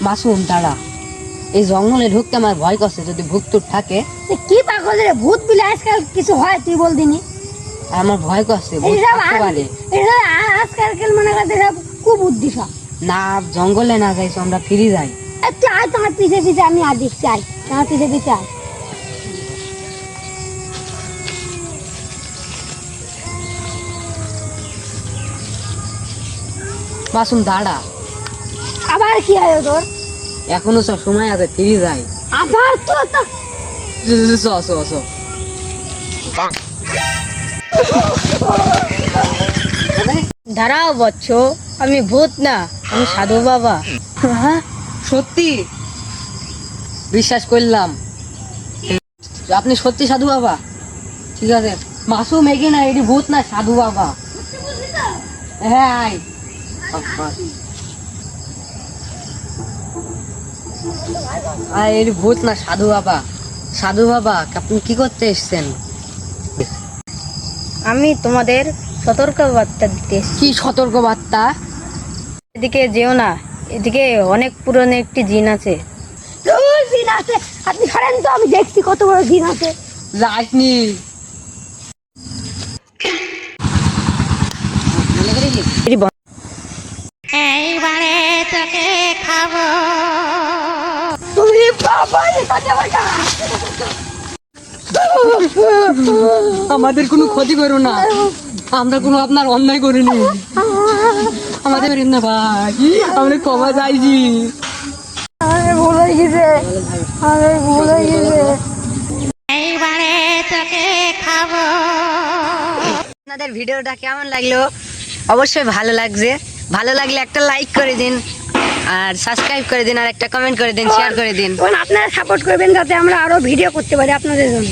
মাসুম দাঁড়া, এই জঙ্গলে ঢুকতে আমার ভয় করছে, যদি ভূত টুত থাকে। কি পাগল রে, ভূত বিলে আজকাল কিছু হয় তুই বল দিনি। আর আমার ভয় করছে ভূত থাকতে পারে। আজকাল মনে করতে কুবুদ্ধি সব। না জঙ্গলে না যাইছো, আমরা ফিরে যাই। একটু আয় তোমার পিছে পিছে, আমি আর দেখছি, আয় তোমার পিছে পিছে আয়। মাসুম দাঁড়া, আবার কি হয় তোর? এখনো সব সময় আছে, ফিরে যাই। আবার তো দাঁড়াও বচ্চ, আমি ভূত না, আমি সাধু বাবা। হ্যাঁ সত্যি? বিশ্বাস করলাম আপনি সত্যি সাধু বাবা। ঠিক আছে মাসুম, এগিয়ে না, এটি ভূত না, সাধু বাবা। হ্যাঁ আয়। এটি ভূত না, সাধু বাবা। সাধু বাবা, আপনি কি করতে এসছেন? আমি তোমাদের সতর্ক বার্তা দিতে এসেছি। কি সতর্ক বার্তা? এদিকে যেও না, এদিকে অনেক পুরনো একটি জিন আছে। জিন আছে? আপনি সরেন তো, আমি দেখছি কত বড় জিন আছে। যাসনি। এইবারে তোকে খাবো। তুমি বাবা, আমাদের কোনো ক্ষতি করো না, আমরা কোনো আপনার অন্যায় করিনি। আমাদের না ভাই, আমরা ক্ষমা চাইছি। ভুল হয়ে গেছে, ভুল হয়ে গেছে। এইবারে তোকে খাবো। আপনাদের ভিডিওটা কেমন লাগলো? অবশ্যই ভালো লাগছে, ভালো লাগলে একটা লাইক করে দিন, আর সাবস্ক্রাইব করে দিন, আর একটা কমেন্ট করে দিন, শেয়ার করে দিন। আপনারা সাপোর্ট করবেন যাতে আমরা আরো ভিডিও করতে পারি আপনাদের জন্য।